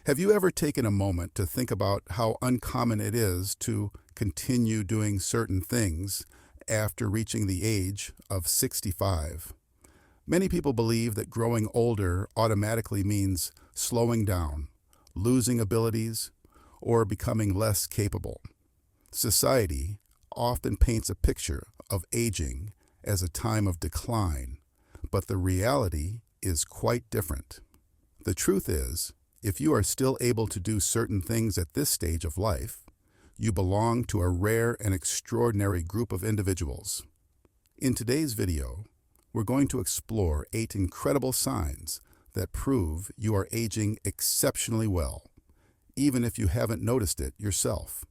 Have you ever taken a moment to think about how uncommon it is to continue doing certain things after reaching the age of 65? Many people believe that growing older automatically means slowing down, losing abilities, or becoming less capable. Society often paints a picture of aging as a time of decline, but the reality is quite different. The truth is, if you are still able to do certain things at this stage of life, you belong to a rare and extraordinary group of individuals. In today's video, we're going to explore 8 incredible signs that prove you are aging exceptionally well, even if you haven't noticed it yourself.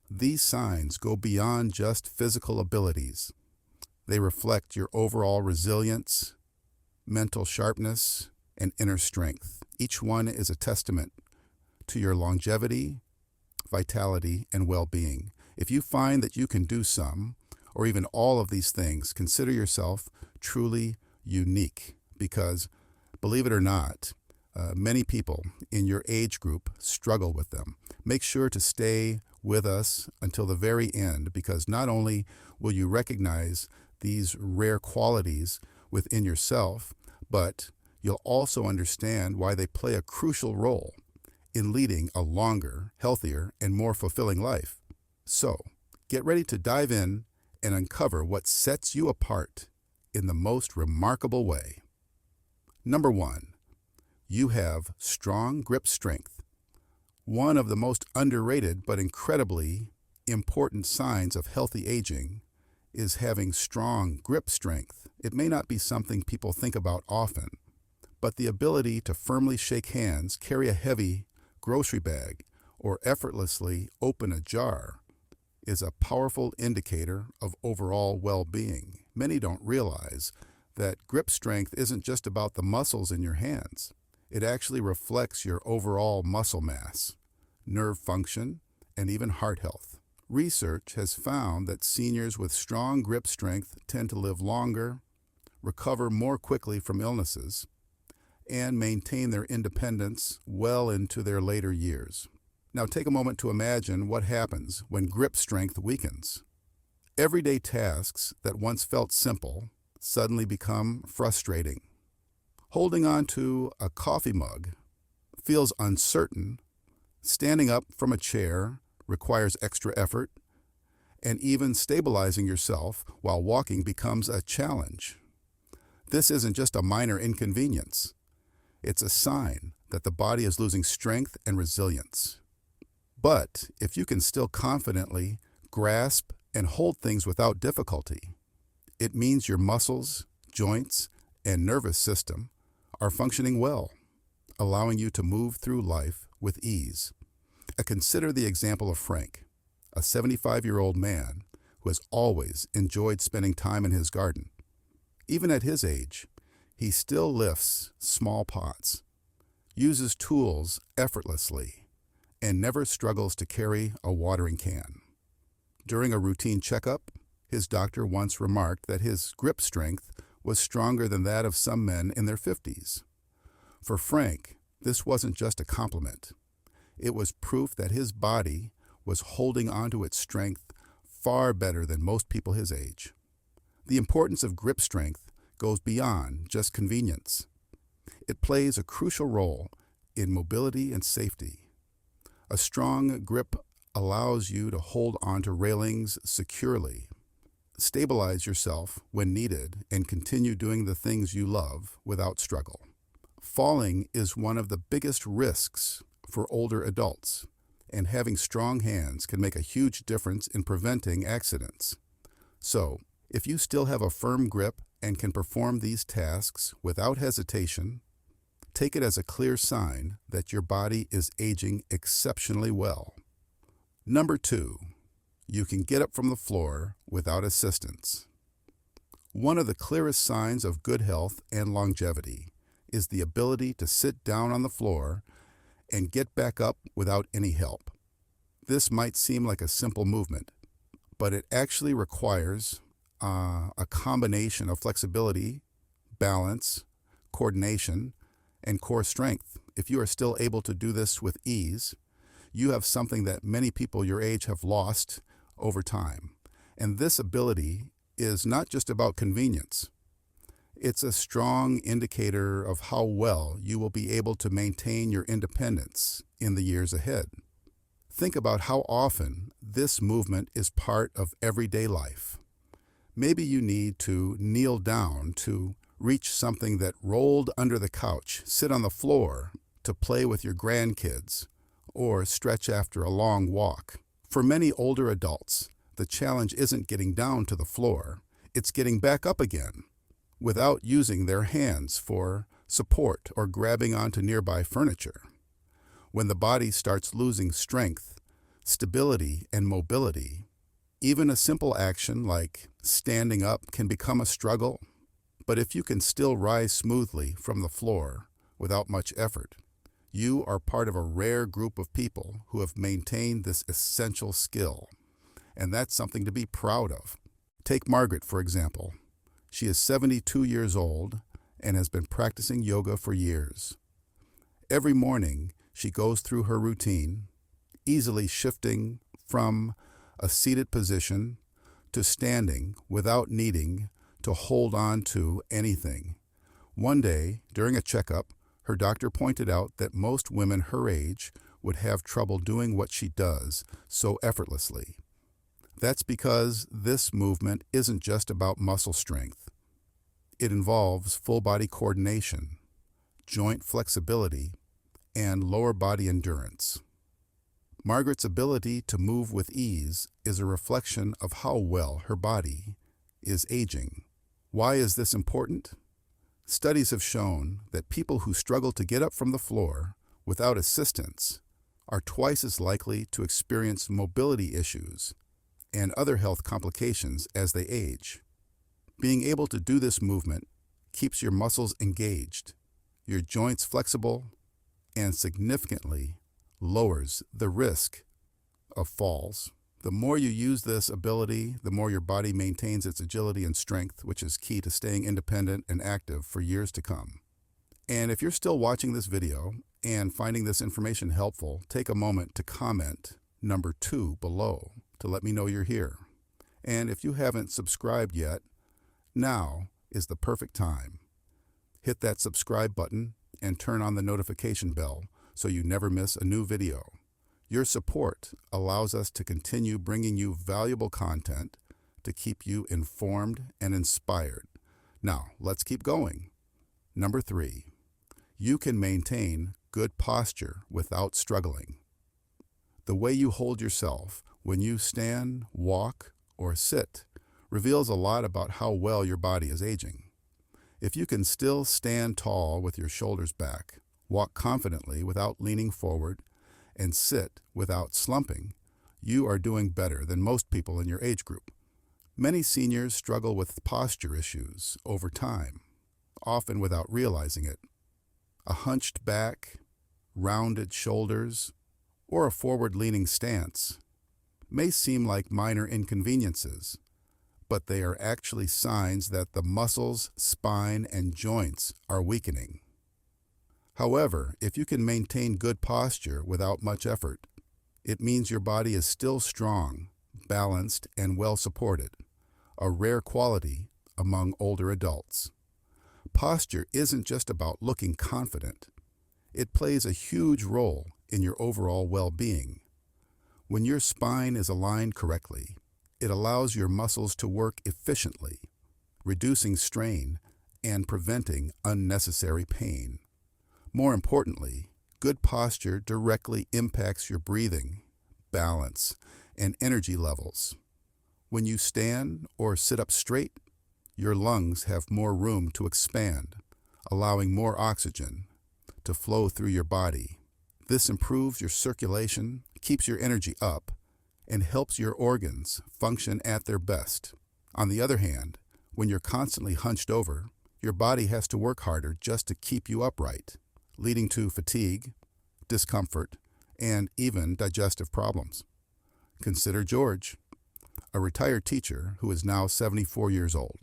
These signs go beyond just physical abilities. They reflect your overall resilience, mental sharpness, and inner strength. Each one is a testament to your longevity, vitality, and well-being. If you find that you can do some, or even all of these things, consider yourself truly unique because, believe it or not, many people in your age group struggle with them. Make sure to stay with us until the very end because not only will you recognize these rare qualities within yourself, but you'll also understand why they play a crucial role in leading a longer, healthier, and more fulfilling life. So, get ready to dive in and uncover what sets you apart in the most remarkable way. Number 1, you have strong grip strength. One of the most underrated but incredibly important signs of healthy aging is having strong grip strength. It may not be something people think about often, but the ability to firmly shake hands, carry a heavy grocery bag, or effortlessly open a jar is a powerful indicator of overall well-being. Many don't realize that grip strength isn't just about the muscles in your hands. It actually reflects your overall muscle mass, nerve function, and even heart health. Research has found that seniors with strong grip strength tend to live longer, recover more quickly from illnesses, and maintain their independence well into their later years. Now take a moment to imagine what happens when grip strength weakens. Everyday tasks that once felt simple suddenly become frustrating. Holding on to a coffee mug feels uncertain. Standing up from a chair requires extra effort, and even stabilizing yourself while walking becomes a challenge. This isn't just a minor inconvenience. It's a sign that the body is losing strength and resilience. But if you can still confidently grasp and hold things without difficulty, it means your muscles, joints, and nervous system are functioning well, allowing you to move through life with ease. Consider the example of Frank, a 75-year-old man who has always enjoyed spending time in his garden. Even at his age, he still lifts small pots, uses tools effortlessly, and never struggles to carry a watering can. During a routine checkup, his doctor once remarked that his grip strength was stronger than that of some men in their 50s. For Frank, this wasn't just a compliment. It was proof that his body was holding onto its strength far better than most people his age. The importance of grip strength goes beyond just convenience. It plays a crucial role in mobility and safety. A strong grip allows you to hold onto railings securely, stabilize yourself when needed, and continue doing the things you love without struggle. Falling is one of the biggest risks for older adults, and having strong hands can make a huge difference in preventing accidents. So, if you still have a firm grip and can perform these tasks without hesitation, take it as a clear sign that your body is aging exceptionally well. Number 2, you can get up from the floor without assistance. One of the clearest signs of good health and longevity is the ability to sit down on the floor and get back up without any help. This might seem like a simple movement, but it actually requires a combination of flexibility, balance, coordination, and core strength. if you are still able to do this with ease, you have something that many people your age have lost over time. And this ability is not just about convenience. It's a strong indicator of how well you will be able to maintain your independence in the years ahead. Think about how often this movement is part of everyday life. Maybe you need to kneel down to reach something that rolled under the couch, sit on the floor to play with your grandkids, or stretch after a long walk. For many older adults, the challenge isn't getting down to the floor, it's getting back up again without using their hands for support or grabbing onto nearby furniture. When the body starts losing strength, stability, and mobility, even a simple action like standing up can become a struggle. But if you can still rise smoothly from the floor without much effort, you are part of a rare group of people who have maintained this essential skill, and that's something to be proud of. Take Margaret, for example. She is 72 years old and has been practicing yoga for years. Every morning, she goes through her routine, easily shifting from a seated position to standing without needing to hold on to anything. One day, during a checkup, her doctor pointed out that most women her age would have trouble doing what she does so effortlessly. That's because this movement isn't just about muscle strength. It involves full body coordination, joint flexibility, and lower body endurance. Margaret's ability to move with ease is a reflection of how well her body is aging. Why is this important? Studies have shown that people who struggle to get up from the floor without assistance are twice as likely to experience mobility issues and other health complications as they age. Being able to do this movement keeps your muscles engaged, your joints flexible, and significantly lowers the risk of falls. The more you use this ability, the more your body maintains its agility and strength, which is key to staying independent and active for years to come. And if you're still watching this video and finding this information helpful, take a moment to comment number 2 below to let me know you're here. And if you haven't subscribed yet, now is the perfect time. Hit that subscribe button and turn on the notification bell so you never miss a new video. Your support allows us to continue bringing you valuable content to keep you informed and inspired. Now, let's keep going. Number 3, you can maintain good posture without struggling. The way you hold yourself when you stand, walk, or sit reveals a lot about how well your body is aging. If you can still stand tall with your shoulders back, walk confidently without leaning forward, and sit without slumping, you are doing better than most people in your age group. Many seniors struggle with posture issues over time, often without realizing it. A hunched back, rounded shoulders, or a forward-leaning stance may seem like minor inconveniences, but they are actually signs that the muscles, spine, and joints are weakening. However, if you can maintain good posture without much effort, it means your body is still strong, balanced, and well supported, a rare quality among older adults. Posture isn't just about looking confident. It plays a huge role in your overall well-being. When your spine is aligned correctly, it allows your muscles to work efficiently, reducing strain and preventing unnecessary pain. More importantly, good posture directly impacts your breathing, balance, and energy levels. When you stand or sit up straight, your lungs have more room to expand, allowing more oxygen to flow through your body. This improves your circulation, keeps your energy up, and helps your organs function at their best. On the other hand, when you're constantly hunched over, your body has to work harder just to keep you upright, leading to fatigue, discomfort, and even digestive problems. Consider George, a retired teacher who is now 74 years old.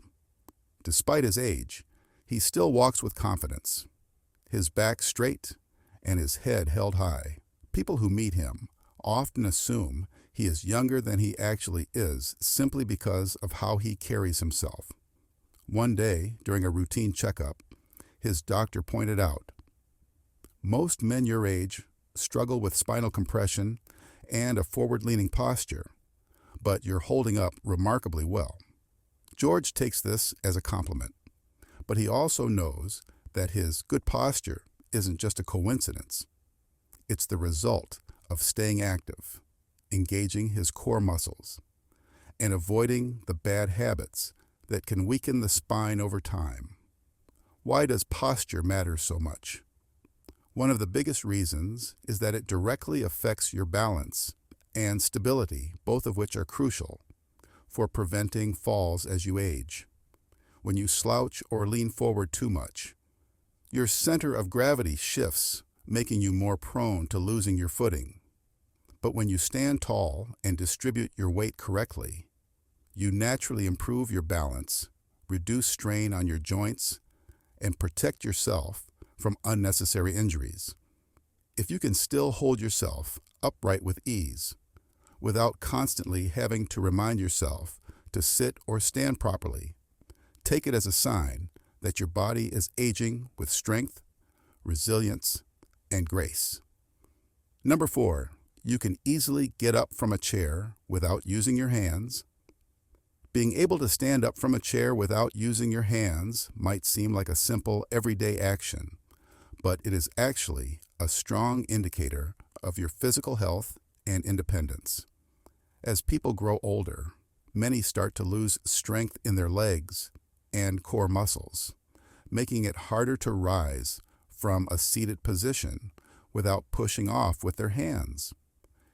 Despite his age, he still walks with confidence, his back straight and his head held high. People who meet him often assume he is younger than he actually is simply because of how he carries himself. One day, during a routine checkup, his doctor pointed out, "Most men your age struggle with spinal compression and a forward-leaning posture, but you're holding up remarkably well." George takes this as a compliment, but he also knows that his good posture isn't just a coincidence. It's the result of staying active, engaging his core muscles, and avoiding the bad habits that can weaken the spine over time. Why does posture matter so much? One of the biggest reasons is that it directly affects your balance and stability, both of which are crucial for preventing falls as you age. When you slouch or lean forward too much, your center of gravity shifts, making you more prone to losing your footing. But when you stand tall and distribute your weight correctly, you naturally improve your balance, reduce strain on your joints, and protect yourself from unnecessary injuries. If you can still hold yourself upright with ease, without constantly having to remind yourself to sit or stand properly, take it as a sign that your body is aging with strength, resilience, and grace. Number 4, you can easily get up from a chair without using your hands. Being able to stand up from a chair without using your hands might seem like a simple, everyday action, but it is actually a strong indicator of your physical health and independence. As people grow older, many start to lose strength in their legs and core muscles, making it harder to rise from a seated position without pushing off with their hands.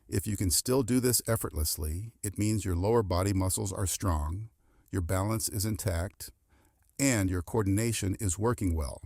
If you can still do this effortlessly, it means your lower body muscles are strong, your balance is intact, and your coordination is working well,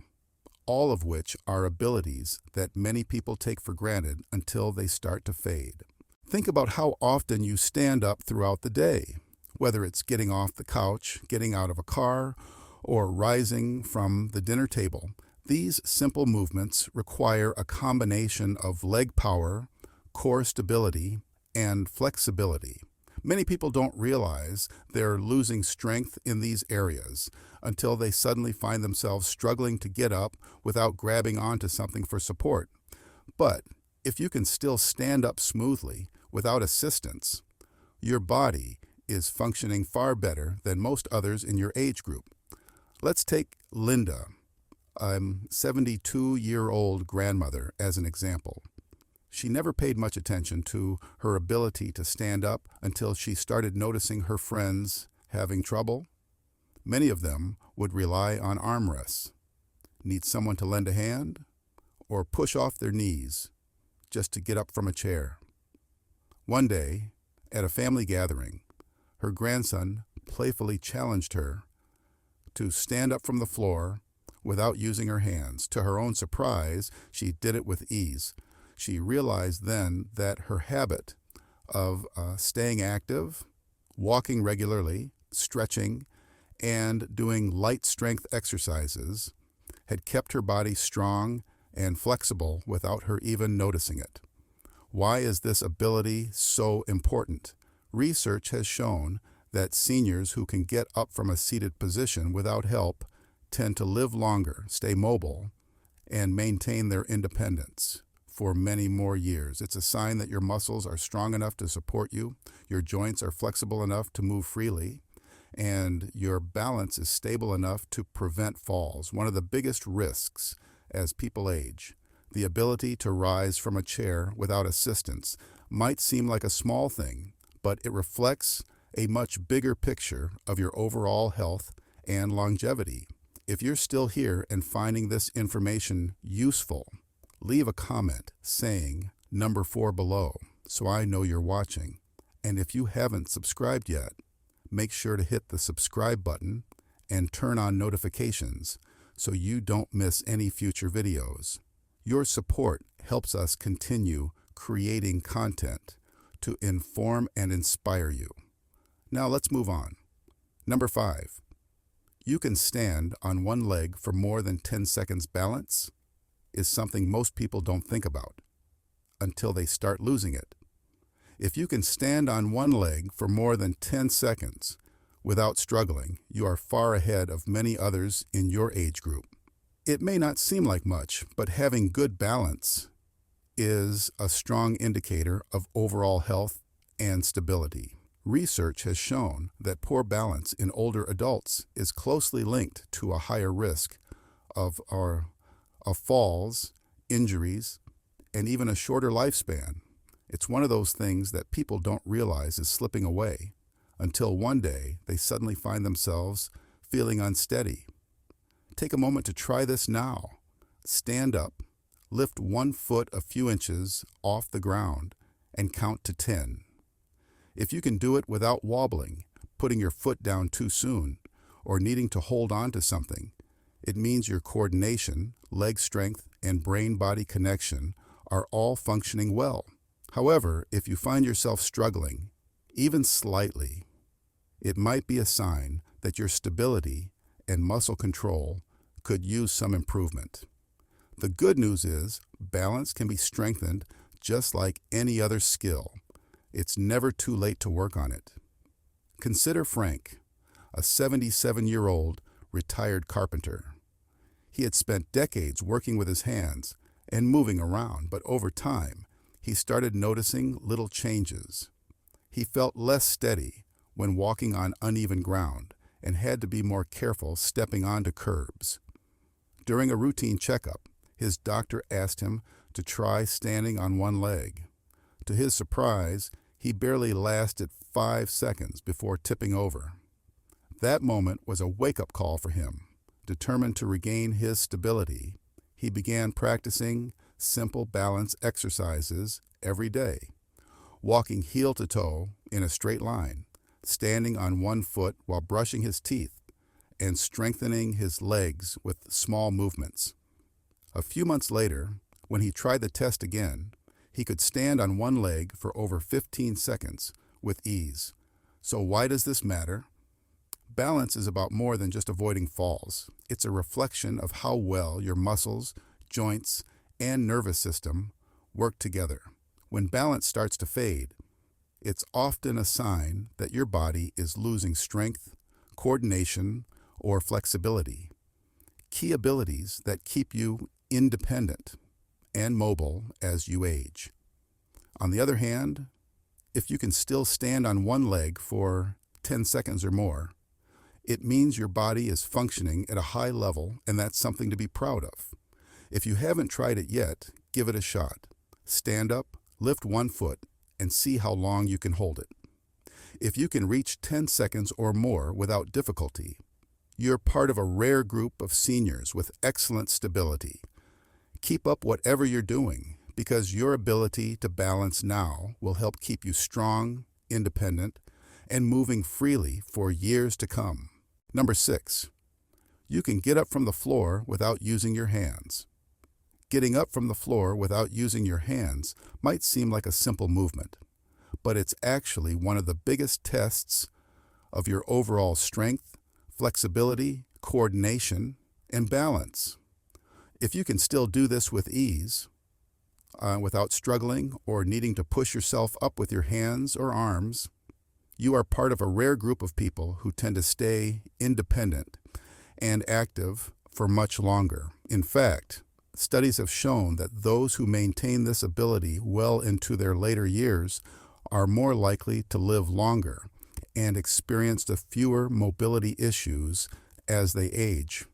all of which are abilities that many people take for granted until they start to fade. Think about how often you stand up throughout the day, whether it's getting off the couch, getting out of a car, or rising from the dinner table. These simple movements require a combination of leg power, core stability, and flexibility. Many people don't realize they're losing strength in these areas until they suddenly find themselves struggling to get up without grabbing onto something for support. But if you can still stand up smoothly without assistance, your body is functioning far better than most others in your age group. Let's take Linda, a 72-year-old grandmother, as an example. She never paid much attention to her ability to stand up until she started noticing her friends having trouble. Many of them would rely on armrests, need someone to lend a hand, or push off their knees just to get up from a chair. One day, at a family gathering, her grandson playfully challenged her to stand up from the floor without using her hands. To her own surprise, she did it with ease. She realized then that her habit of staying active, walking regularly, stretching, and doing light strength exercises had kept her body strong and flexible without her even noticing it. Why is this ability so important? Research has shown that seniors who can get up from a seated position without help tend to live longer, stay mobile, and maintain their independence for many more years. It's a sign that your muscles are strong enough to support you, your joints are flexible enough to move freely, and your balance is stable enough to prevent falls. One of the biggest risks as people age, the ability to rise from a chair without assistance, might seem like a small thing, but it reflects a much bigger picture of your overall health and longevity. If you're still here and finding this information useful, leave a comment saying number 4 below so I know you're watching. And if you haven't subscribed yet, make sure to hit the subscribe button and turn on notifications so you don't miss any future videos. Your support helps us continue creating content to inform and inspire you. Now let's move on. Number 5, you can stand on one leg for more than 10 seconds balance. is something most people don't think about until they start losing it. If you can stand on one leg for more than 10 seconds without struggling, you are far ahead of many others in your age group. It may not seem like much, but having good balance is a strong indicator of overall health and stability. Research has shown that poor balance in older adults is closely linked to a higher risk of falls, injuries, and even a shorter lifespan. It's one of those things that people don't realize is slipping away until one day they suddenly find themselves feeling unsteady. Take a moment to try this now. Stand up, lift one foot a few inches off the ground, and count to 10. If you can do it without wobbling, putting your foot down too soon, or needing to hold on to something, it means your coordination, leg strength, and brain-body connection are all functioning well. However, if you find yourself struggling, even slightly, it might be a sign that your stability and muscle control could use some improvement. The good news is balance can be strengthened just like any other skill. It's never too late to work on it. Consider Frank, a 77-year-old retired carpenter. He had spent decades working with his hands and moving around, but over time, he started noticing little changes. He felt less steady when walking on uneven ground and had to be more careful stepping onto curbs. During a routine checkup, his doctor asked him to try standing on one leg. To his surprise, he barely lasted 5 seconds before tipping over. That moment was a wake-up call for him. Determined to regain his stability, he began practicing simple balance exercises every day, walking heel to toe in a straight line, standing on one foot while brushing his teeth, and strengthening his legs with small movements. A few months later, when he tried the test again, he could stand on one leg for over 15 seconds with ease. So why does this matter? Balance is about more than just avoiding falls. It's a reflection of how well your muscles, joints, and nervous system work together. When balance starts to fade, it's often a sign that your body is losing strength, coordination, or flexibility, key abilities that keep you independent and mobile as you age. On the other hand, if you can still stand on one leg for 10 seconds or more, it means your body is functioning at a high level, and that's something to be proud of. If you haven't tried it yet, give it a shot. Stand up, lift one foot, and see how long you can hold it. If you can reach 10 seconds or more without difficulty, you're part of a rare group of seniors with excellent stability. Keep up whatever you're doing, because your ability to balance now will help keep you strong, independent, and moving freely for years to come. Number 6, you can get up from the floor without using your hands. Getting up from the floor without using your hands might seem like a simple movement, but it's actually one of the biggest tests of your overall strength, flexibility, coordination, and balance. If you can still do this with ease, without struggling or needing to push yourself up with your hands or arms, you are part of a rare group of people who tend to stay independent and active for much longer. In fact, studies have shown that those who maintain this ability well into their later years are more likely to live longer and experience fewer mobility issues as they age.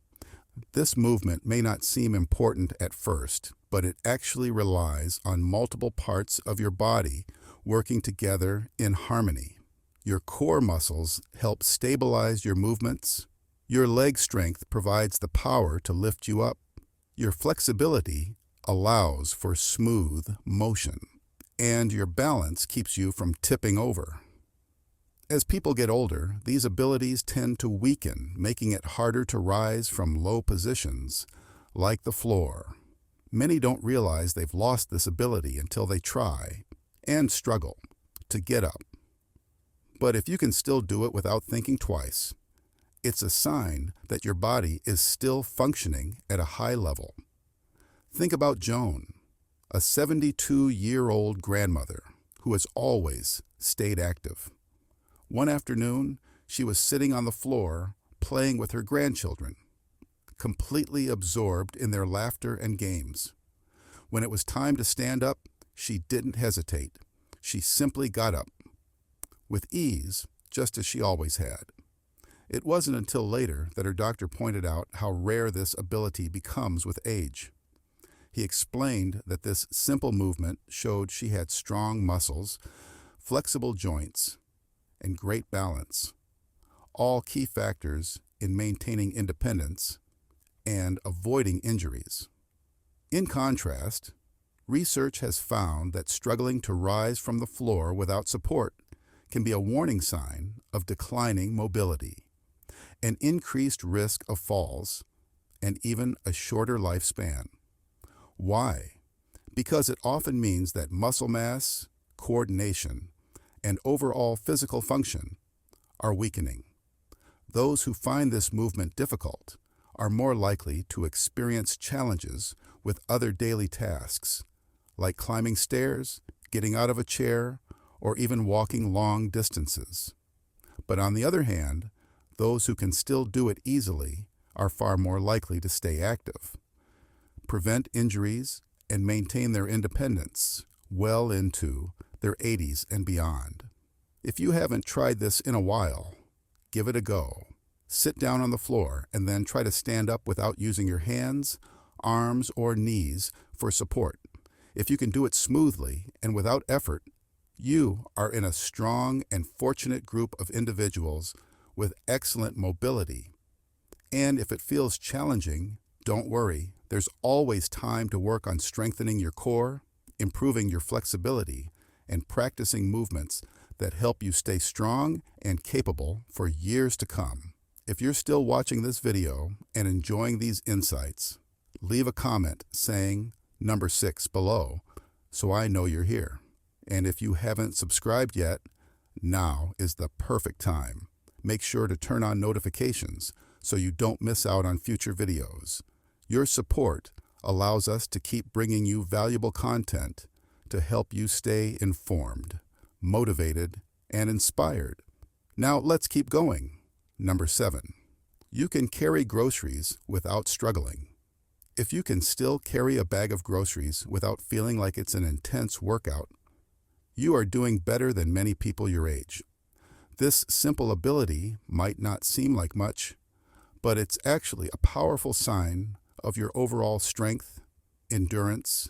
This movement may not seem important at first, but it actually relies on multiple parts of your body working together in harmony. Your core muscles help stabilize your movements. Your leg strength provides the power to lift you up. Your flexibility allows for smooth motion, and your balance keeps you from tipping over. As people get older, these abilities tend to weaken, making it harder to rise from low positions, like the floor. Many don't realize they've lost this ability until they try, and struggle, to get up. But if you can still do it without thinking twice, it's a sign that your body is still functioning at a high level. Think about Joan, a 72-year-old grandmother who has always stayed active. One afternoon, she was sitting on the floor playing with her grandchildren, completely absorbed in their laughter and games. When it was time to stand up, she didn't hesitate. She simply got up, with ease, just as she always had. It wasn't until later that her doctor pointed out how rare this ability becomes with age. He explained that this simple movement showed she had strong muscles, flexible joints, and great balance, all key factors in maintaining independence and avoiding injuries. In contrast, research has found that struggling to rise from the floor without support can be a warning sign of declining mobility, an increased risk of falls, and even a shorter lifespan. Why? Because it often means that muscle mass, coordination, and overall physical function are weakening. Those who find this movement difficult are more likely to experience challenges with other daily tasks, like climbing stairs, getting out of a chair, or even walking long distances. But on the other hand, those who can still do it easily are far more likely to stay active, prevent injuries, and maintain their independence well into their 80s and beyond. If you haven't tried this in a while, give it a go. Sit down on the floor and then try to stand up without using your hands, arms, or knees for support. If you can do it smoothly and without effort, you are in a strong and fortunate group of individuals with excellent mobility. And if it feels challenging, don't worry. There's always time to work on strengthening your core, improving your flexibility, and practicing movements that help you stay strong and capable for years to come. If you're still watching this video and enjoying these insights, leave a comment saying number 6 below so I know you're here. And if you haven't subscribed yet, now is the perfect time. Make sure to turn on notifications so you don't miss out on future videos. Your support allows us to keep bringing you valuable content to help you stay informed, motivated, and inspired. Now let's keep going. Number 7. You can carry groceries without struggling. If you can still carry a bag of groceries without feeling like it's an intense workout, you are doing better than many people your age. This simple ability might not seem like much, but it's actually a powerful sign of your overall strength, endurance,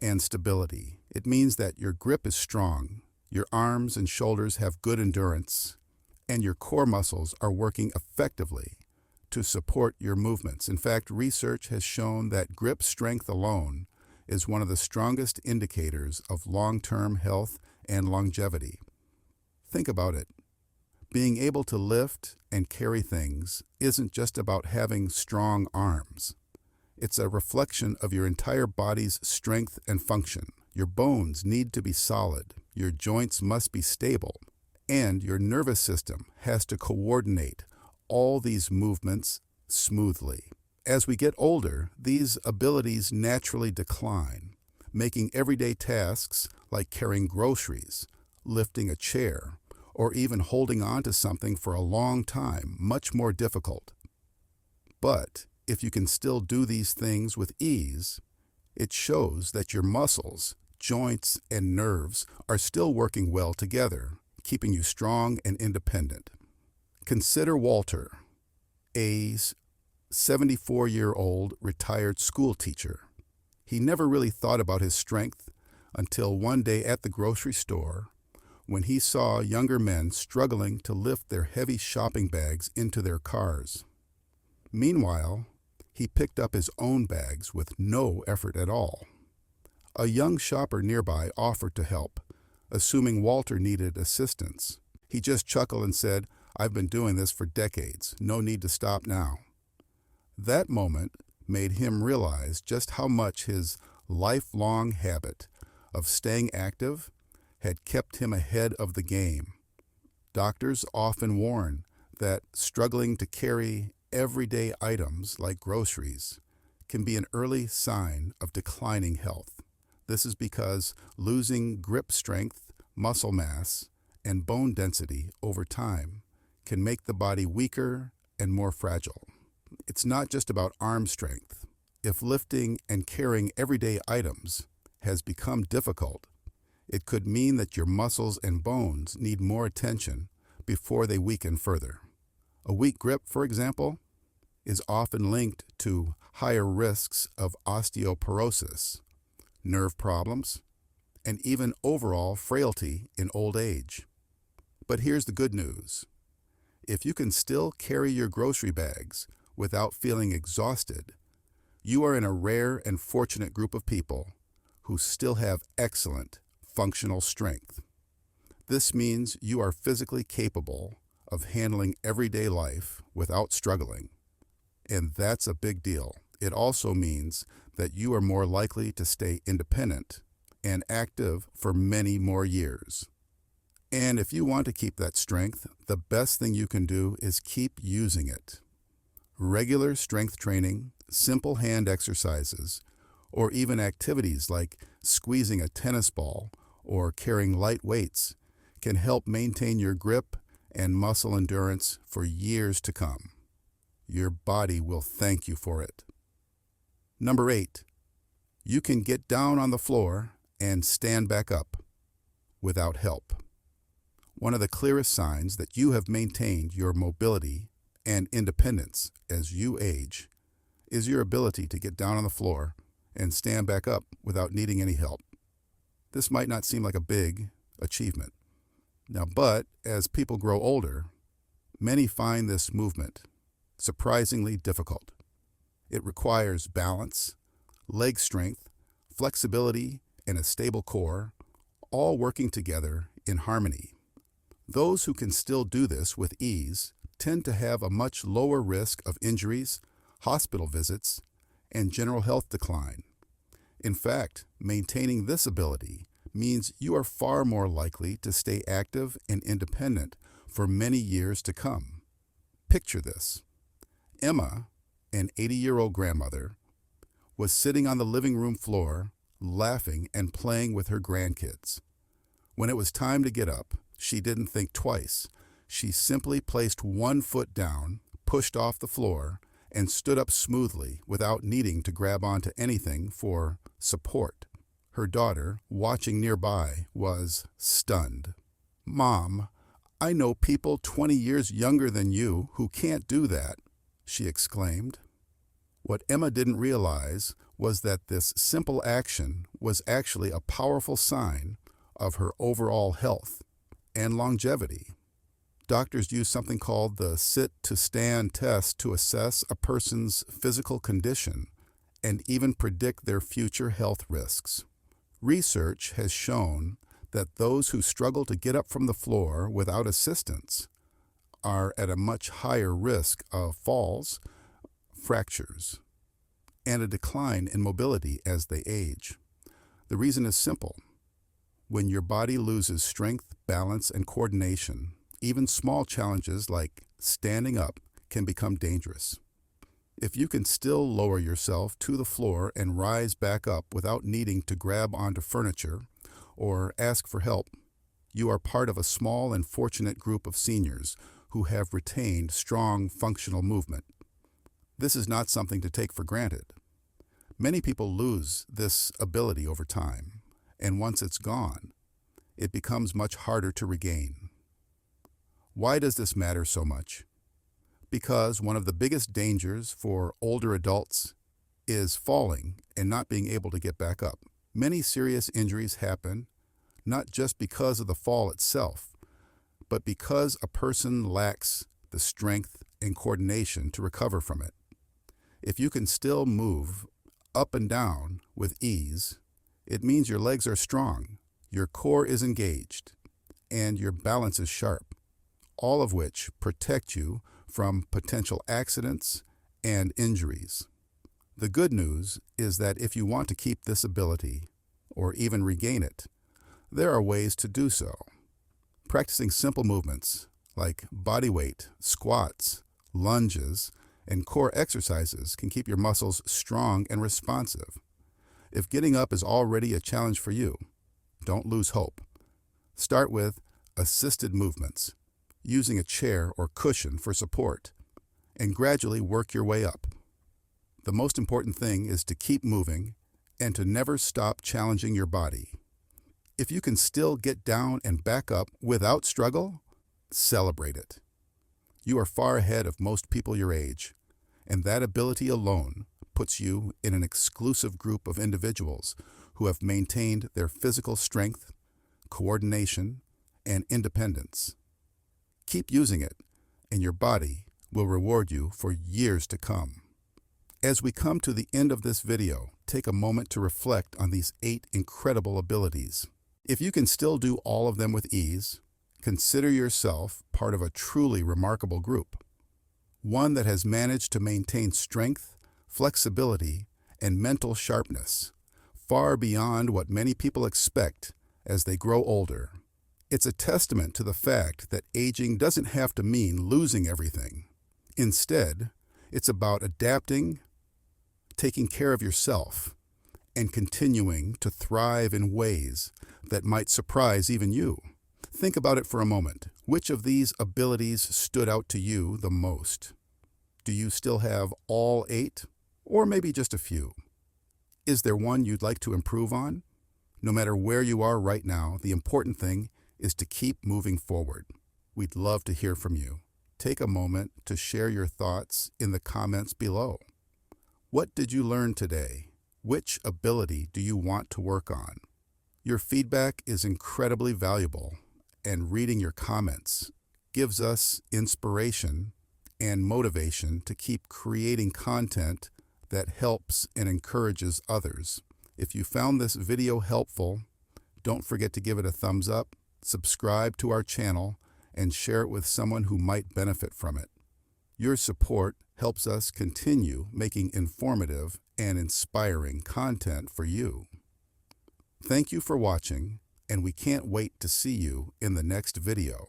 and stability. It means that your grip is strong, your arms and shoulders have good endurance, and your core muscles are working effectively to support your movements. In fact, research has shown that grip strength alone is one of the strongest indicators of long-term health and longevity. Think about it. Being able to lift and carry things isn't just about having strong arms. It's a reflection of your entire body's strength and function. Your bones need to be solid, your joints must be stable, and your nervous system has to coordinate all these movements smoothly. As we get older, these abilities naturally decline, making everyday tasks like carrying groceries, lifting a chair, or even holding on to something for a long time much more difficult. But if you can still do these things with ease, it shows that your muscles, joints, and nerves are still working well together, keeping you strong and independent. Consider Walter, a 74-year-old retired school teacher. He never really thought about his strength until one day at the grocery store when he saw younger men struggling to lift their heavy shopping bags into their cars. Meanwhile, he picked up his own bags with no effort at all. A young shopper nearby offered to help, assuming Walter needed assistance. He just chuckled and said, "I've been doing this for decades. No need to stop now." That moment made him realize just how much his lifelong habit of staying active had kept him ahead of the game. Doctors often warn that struggling to carry everyday items like groceries can be an early sign of declining health. This is because losing grip strength, muscle mass, and bone density over time can make the body weaker and more fragile. It's not just about arm strength. If lifting and carrying everyday items has become difficult, it could mean that your muscles and bones need more attention before they weaken further. A weak grip, for example, is often linked to higher risks of osteoporosis, nerve problems, and even overall frailty in old age. But here's the good news. If you can still carry your grocery bags without feeling exhausted, you are in a rare and fortunate group of people who still have excellent functional strength. This means you are physically capable of handling everyday life without struggling. And that's a big deal. It also means that you are more likely to stay independent and active for many more years. And if you want to keep that strength, the best thing you can do is keep using it. Regular strength training, simple hand exercises, or even activities like squeezing a tennis ball or carrying light weights can help maintain your grip and muscle endurance for years to come. Your body will thank you for it. Number 8, you can get down on the floor and stand back up without help. One of the clearest signs that you have maintained your mobility and independence as you age is your ability to get down on the floor and stand back up without needing any help. This might not seem like a big achievement. Now, but as people grow older, many find this movement surprisingly difficult. It requires balance, leg strength, flexibility, and a stable core, all working together in harmony. Those who can still do this with ease tend to have a much lower risk of injuries, hospital visits, and general health decline. In fact, maintaining this ability means you are far more likely to stay active and independent for many years to come. Picture this. Emma, an 80-year-old grandmother, was sitting on the living room floor, laughing and playing with her grandkids. When it was time to get up, she didn't think twice. She simply placed one foot down, pushed off the floor, and stood up smoothly without needing to grab onto anything for support. Her daughter, watching nearby, was stunned. "Mom, I know people 20 years younger than you who can't do that," she exclaimed. What Emma didn't realize was that this simple action was actually a powerful sign of her overall health and longevity. Doctors use something called the sit-to-stand test to assess a person's physical condition and even predict their future health risks. Research has shown that those who struggle to get up from the floor without assistance are at a much higher risk of falls, fractures, and a decline in mobility as they age. The reason is simple. When your body loses strength, balance, and coordination, even small challenges like standing up can become dangerous. If you can still lower yourself to the floor and rise back up without needing to grab onto furniture or ask for help, you are part of a small and fortunate group of seniors who have retained strong functional movement. This is not something to take for granted. Many people lose this ability over time, and once it's gone, it becomes much harder to regain. Why does this matter so much? Because one of the biggest dangers for older adults is falling and not being able to get back up. Many serious injuries happen not just because of the fall itself, but because a person lacks the strength and coordination to recover from it. If you can still move up and down with ease, it means your legs are strong, your core is engaged, and your balance is sharp, all of which protect you from potential accidents and injuries. The good news is that if you want to keep this ability, or even regain it, there are ways to do so. Practicing simple movements like body weight, squats, lunges, and core exercises can keep your muscles strong and responsive. If getting up is already a challenge for you, don't lose hope. Start with assisted movements, using a chair or cushion for support, and gradually work your way up. The most important thing is to keep moving and to never stop challenging your body. If you can still get down and back up without struggle, celebrate it. You are far ahead of most people your age, and that ability alone puts you in an exclusive group of individuals who have maintained their physical strength, coordination, and independence. Keep using it, and your body will reward you for years to come. As we come to the end of this video, take a moment to reflect on these 8 incredible abilities. If you can still do all of them with ease, consider yourself part of a truly remarkable group, one that has managed to maintain strength, flexibility, and mental sharpness, far beyond what many people expect as they grow older. It's a testament to the fact that aging doesn't have to mean losing everything. Instead, it's about adapting, taking care of yourself, and continuing to thrive in ways that might surprise even you. Think about it for a moment. Which of these abilities stood out to you the most? Do you still have all 8, or maybe just a few? Is there one you'd like to improve on? No matter where you are right now, the important thing is to keep moving forward. We'd love to hear from you. Take a moment to share your thoughts in the comments below. What did you learn today? Which ability do you want to work on? Your feedback is incredibly valuable, and reading your comments gives us inspiration and motivation to keep creating content that helps and encourages others. If you found this video helpful, don't forget to give it a thumbs up, subscribe to our channel, and share it with someone who might benefit from it. Your support helps us continue making informative and inspiring content for you. Thank you for watching, and we can't wait to see you in the next video.